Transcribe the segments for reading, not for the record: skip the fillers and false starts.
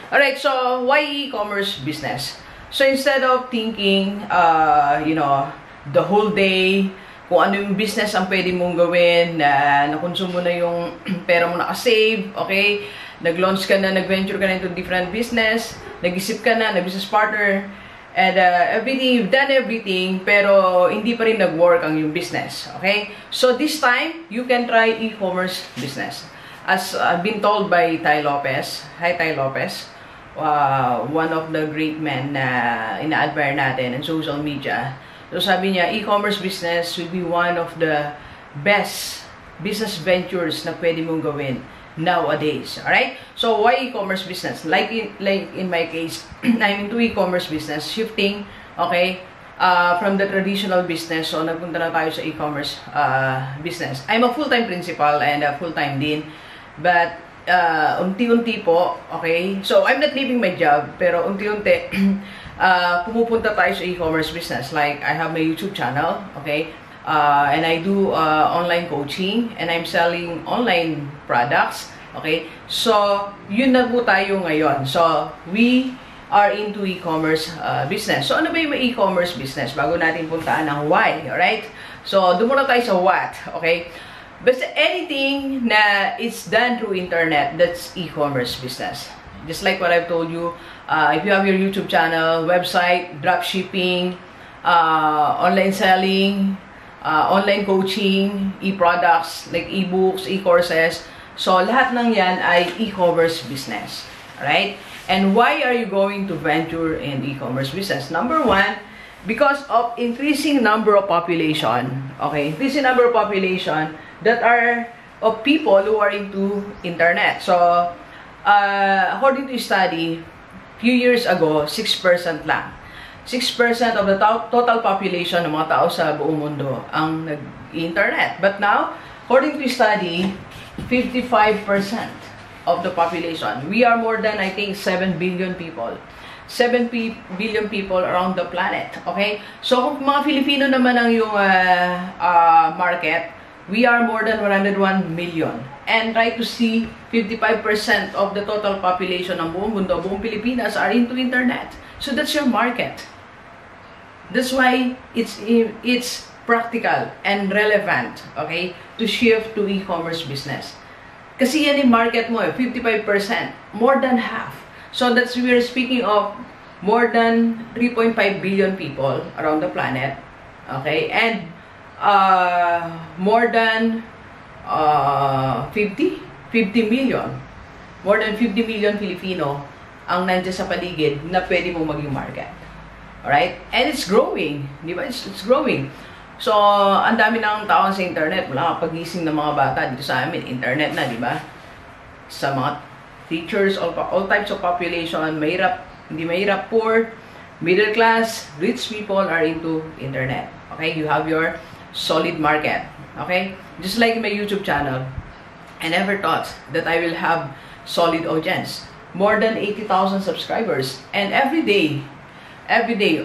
Alright, so why e-commerce business? So instead of thinking, the whole day, kung ano yung business ang pwede mong gawin, na nakonsumo na yung pera mo nakasave, okay? Nag-launch ka na, nag-venture ka na into different business, nag-isip ka na, nag-business partner, and everything, you've done everything, pero hindi pa rin nag-work ang yung business, okay? So this time, you can try e-commerce business. As I've been told by Ty Lopez, hi Ty Lopez, one of the great men na ina-admire natin in social media. So sabi niya, e-commerce business will be one of the best business ventures na pwede mong gawin nowadays. Alright? So why e-commerce business? Like in my case, I'm into e-commerce business, shifting, okay, from the traditional business. So nagpunta na tayo sa e-commerce business. I'm a full-time principal and a full-time dean. But unti-unti po, okay? So I'm not leaving my job, pero unti-unti pumupunta tayo sa e-commerce business. Like I have my YouTube channel, okay? And I do online coaching and I'm selling online products, okay? So yun na po tayo ngayon. So we are into e-commerce business. So ano ba yung e-commerce business? Bago natin puntaan ang why, alright? So doon muna tayo sa what, okay? Basta anything na it's done through internet, that's e-commerce business. Just like what I've told you, if you have your YouTube channel, website, dropshipping, online selling, online coaching, e-products, like e-books, e-courses. So, lahat ng yan ay e-commerce business. Alright? And why are you going to venture in e-commerce business? Number one, because of increasing number of population. Okay? Increasing number of population that are of people who are into internet. So, according to study, few years ago, 6% lang. 6% of the total population ng mga tao sa buong mundo ang nag-internet. But now, according to study, 55% of the population. We are more than, I think, 7 billion people. 7 billion people around the planet. Okay? So, kung mga Filipino naman ang yung market, we are more than 101 million. And try to see 55% of the total population ng buong mundo, buong Pilipinas are into internet. So that's your market. That's why it's practical and relevant, okay, to shift to e-commerce business. Kasi yan yung market mo, 55%, more than half. So that's, we are speaking of more than 3.5 billion people around the planet, okay, and more than 50 million. More than 50 million Filipino ang nandiyan sa paligid na pwede mong maging market. Alright? And it's growing. Di ba? It's growing. So, ang dami ng tao sa internet. Wala kang pagising ng mga bata dito sa amin. Internet na, di ba? Sa mga teachers, all types of population, mahirap, hindi mahirap, poor, middle class, rich people are into internet. Okay? You have your solid market. Okay? Just like my YouTube channel, I never thought that I will have solid audience. More than 80,000 subscribers. And every day,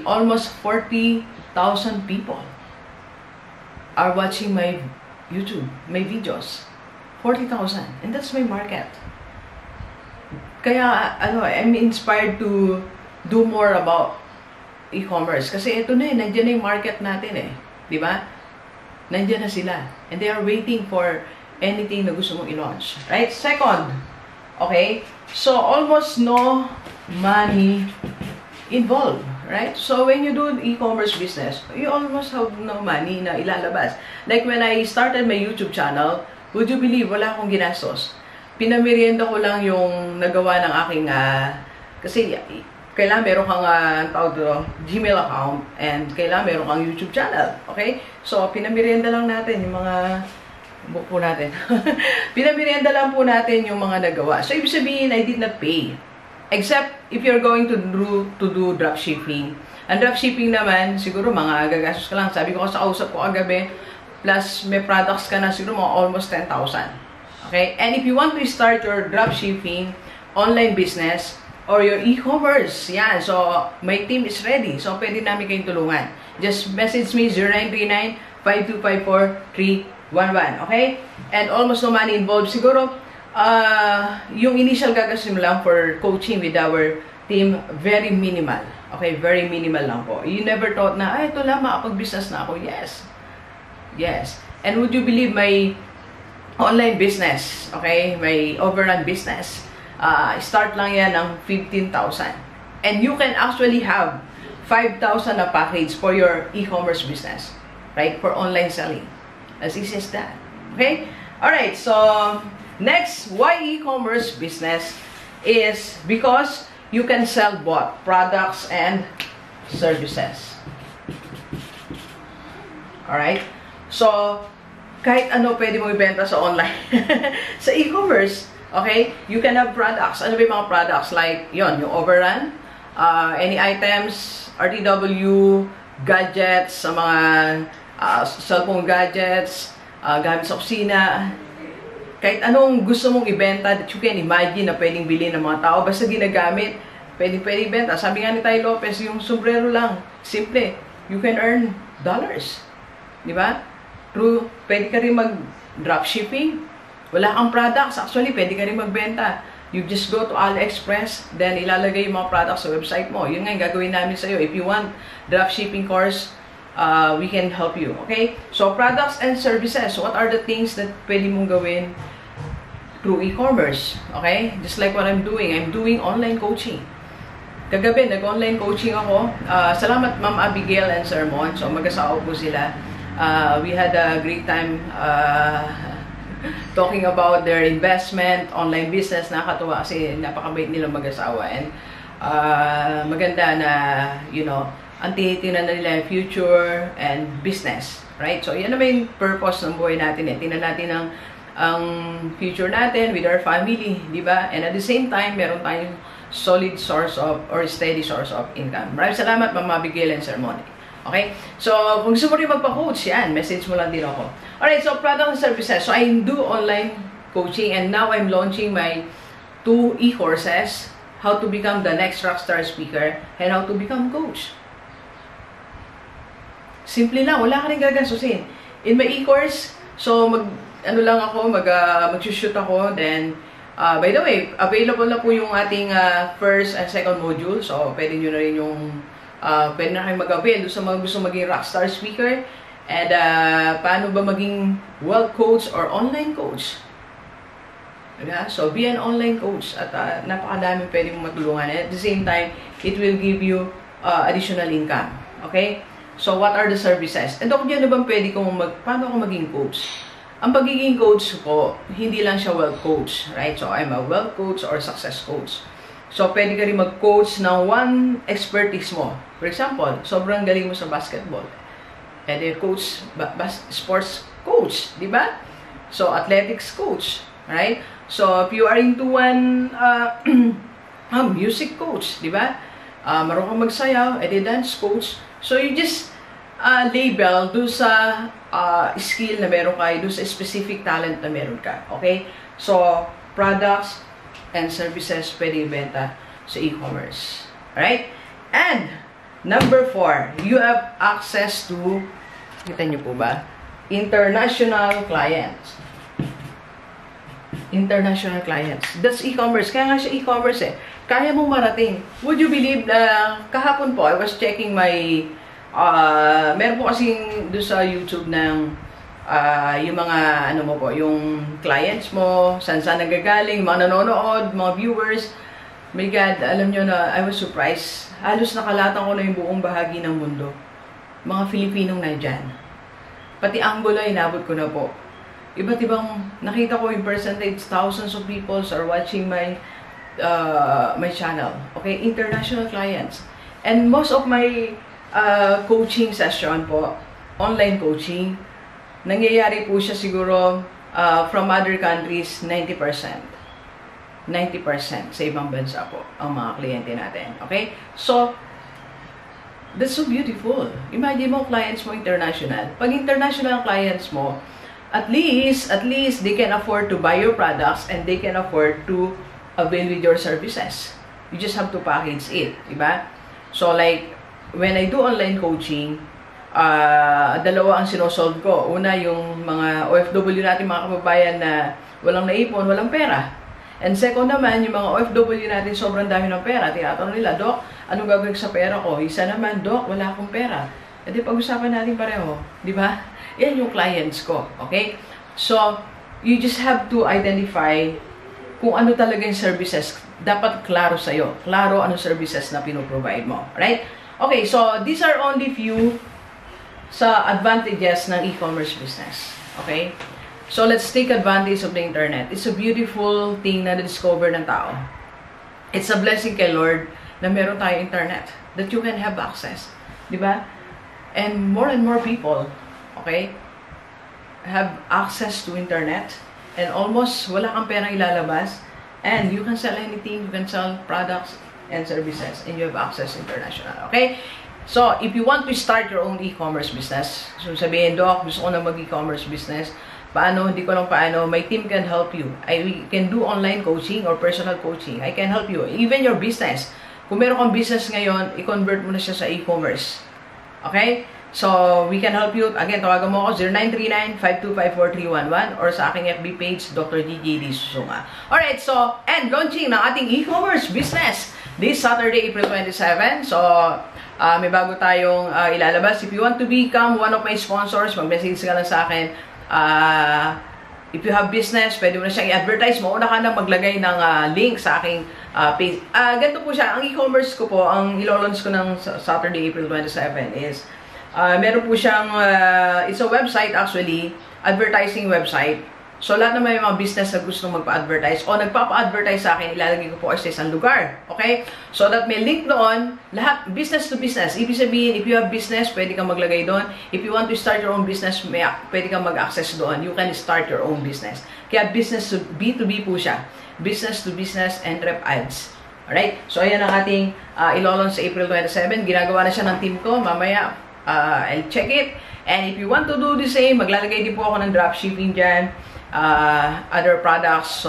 almost 40,000 people are watching my YouTube, my videos. 40,000. And that's my market. Kaya, I'm inspired to do more about e-commerce. Kasi ito na nandiyan na yung market natin Di ba? Nandiyan na sila. And they are waiting for anything na gusto mong i-launch. Right? Second, okay? So, almost no money involved. Right? So, when you do e-commerce business, you almost have no money na ilalabas. Like when I started my YouTube channel, would you believe, wala akong ginastos. Pinamerienda ko lang yung nagawa ng aking, kasi kailangan meron kang Gmail account and kailangan meron kang YouTube channel. Okay? So, pinamerienda lang natin yung mga buko natin. Pinamerienda lang po natin yung mga nagawa. So, ibig sabihin, I did not pay. Except if you're going to do dropshipping. Ang dropshipping naman, siguro mga gagastos ka lang. Sabi ko sa kausap ko kagabi, plus may products ka na siguro mga almost 10,000. Okay? And if you want to start your dropshipping online business, or your e-commerce. Yan. So, my team is ready. So, pwede namin kayong tulungan. Just message me 0939-5254-311. Okay? And almost no money involved. Siguro, yung initial gagastusin mo lang for coaching with our team, very minimal. Okay, very minimal lang po. You never thought na, ay, ito lang, makapag-business na ako. Yes. Yes. And would you believe my online business, okay, may overrun business, start lang yan ng 15,000. And you can actually have 5,000 na package for your e-commerce business, right, for online selling. As easy as that. Okay? Alright, so next, why e-commerce business is because you can sell both products and services. Alright? So, kahit ano pwede mo ibenta sa online. Sa e-commerce, okay? You can have products. Ano ba yung mga products? Like, yon, yung overrun, any items, RTW, gadgets, sa mga cellphone gadgets, gamit sa opisina, kahit anong gusto mong ibenta that you can imagine na pwedeng bilhin ng mga tao, basta ginagamit, pwedeng ibenta. Sabi nga ni Tay Lopez, yung sombrero lang, simple, you can earn dollars. Di ba? True, pwede ka rin mag-dropshipping. Wala kang products, actually, pwede ka rin magbenta. You just go to AliExpress, then ilalagay yung mga products sa website mo. Yun nga yung gagawin namin sa'yo. If you want dropshipping course, we can help you. Okay? So, products and services. What are the things that pwede mong gawin through e-commerce? Okay? Just like what I'm doing. I'm doing online coaching. Kagabi, nag-online coaching ako. Salamat, Ma'am Abigail and Sir Mon. So, mag-asawa po sila. We had a great time talking about their investment, online business. Nakakatuwa kasi napakabait nila mag-asawa. And maganda na, you know, ang tinitingnan na nila yung future and business, right? So, yan naman yung purpose ng buhay natin eh. Tingnan natin ang future natin with our family, di ba? And at the same time, meron tayong solid source of, or steady source of income. Maraming salamat, Ma'am Abigail and Sir Monique. Okay? So, kung gusto mo rin magpa-coach, yan, message mo lang din ako. Alright, so product and services. So, I do online coaching and now I'm launching my 2 e-courses, how to become the next rockstar speaker and how to become coach. Simple lang, wala ka rin gagastusin. In my e-course, so mag-shoot ako, then, by the way, available na po yung ating first and second module, so pwede nyo na rin yung, pwede na kayo mag-avail sa mga gusto maging rockstar speaker, and paano ba maging wealth coach or online coach. Diba? So, be an online coach, at napakadami pwede mong matulungan, and at the same time, it will give you additional income. Okay? So, what are the services? And Dok, ano bang pwede kong paano ako maging coach? Ang pagiging coach ko, hindi lang siya wealth coach, right? So, I'm a wealth coach or success coach. So, pwede ka rin mag-coach ng one expertise mo. For example, sobrang galing mo sa basketball. And then, coach, sports coach, di ba? So, athletics coach, right? So, if you are into one music coach, di ba? Marunong kang magsayaw, edi dance coach. So, you just label doon sa skill na meron ka, doon sa specific talent na meron ka. Okay? So, products and services pwede ibenta sa e-commerce. Alright? And, number 4, you have access to, kita nyo po ba? International clients. International clients. That's e-commerce. Kaya nga siya e-commerce eh. Kaya mong marating. Would you believe na kahapon po, I was checking my, meron po kasing doon sa YouTube ng yung mga, ano mo po, yung clients mo, saan nagagaling, mga nanonood, mga viewers. My God, alam nyo na, I was surprised. Halos nakalatan ko na yung buong bahagi ng mundo. Mga Filipinong nandyan. Pati Angola, inabot ko na po. Iba't ibang, nakita ko yung percentage, thousands of people are watching my my channel. Okay, international clients. And most of my coaching session po, online coaching, nangyayari po siya siguro from other countries, 90%. 90% sa ibang bansa po ang mga kliyente natin. Okay? So, that's so beautiful. Imagine mo, clients mo international. Pag international clients mo, at least they can afford to buy your products and they can afford to avail with your services. You just have to package it, diba? So like, when I do online coaching, dalawa ang sinosolve ko. Una, yung mga OFW natin, mga kababayan na walang naipon, walang pera. And second naman, yung mga OFW natin sobrang dami ng pera. Tinatanong nila, Doc, anong gagawin sa pera ko? Isa naman, Doc, wala akong pera. E di pag-usapan natin pareho, di ba? Yan yung clients ko, okay? So, you just have to identify kung ano talaga yung services. Dapat klaro sa'yo. Klaro anong services na pinoprovide mo, right? Okay, so these are only few sa advantages ng e-commerce business, okay? So, let's take advantage of the internet. It's a beautiful thing na na-discover ng tao. It's a blessing kay Lord na meron tayo internet. That you can have access. Di ba? And more people, okay, have access to internet. And almost wala kang perang ilalabas. And you can sell anything. You can sell products and services. And you have access international. Okay? So, if you want to start your own e-commerce business, so sabihin, Doc, gusto ko na mag-e-commerce business, paano, hindi ko lang paano, my team can help you. We can do online coaching or personal coaching. I can help you. Even your business. Kung meron kang business ngayon, i-convert mo na siya sa e-commerce. Okay? So, we can help you. Again, tawagan mo ako, 0939-5254311 or sa aking FB page, Dr. GJD Susunga. Alright, so, and launching ng ating e-commerce business this Saturday, April 27. So, may bago tayong ilalabas. If you want to become one of my sponsors, mag-message ka lang sa akin. If you have business, pwede mo na siyang i-advertise. Mauna ka na maglagay ng link sa aking page. Ganito po siya. Ang e-commerce ko po, ang ilo-launch ko ng Saturday, April 27 is, meron po siyang, it's a website actually, advertising website. So, lahat na may mga business na gusto magpa-advertise o nagpapa-advertise sa akin, ilalagay ko po sa isang lugar. Okay? So, that may link doon, lahat, business to business. Ibig sabihin, if you have business, pwede kang maglagay doon. If you want to start your own business, pwede kang mag-access doon. You can start your own business. Kaya business to B2B po siya. Business to business and rep ads. Alright? So, ayan ang ating ilo-launch sa April 27. Ginagawa na siya ng team ko. Mamaya, I'll check it. And if you want to do the same, maglalagay din po ako ng dropshipping dyan. Other products. So,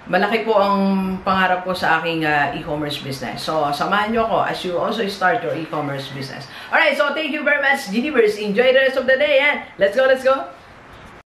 malaki po ang pangarap ko sa aking e-commerce business. So, samahan nyo ako as you also start your e-commerce business. Alright, so thank you very much, Geniverse. Enjoy the rest of the day and let's go, let's go!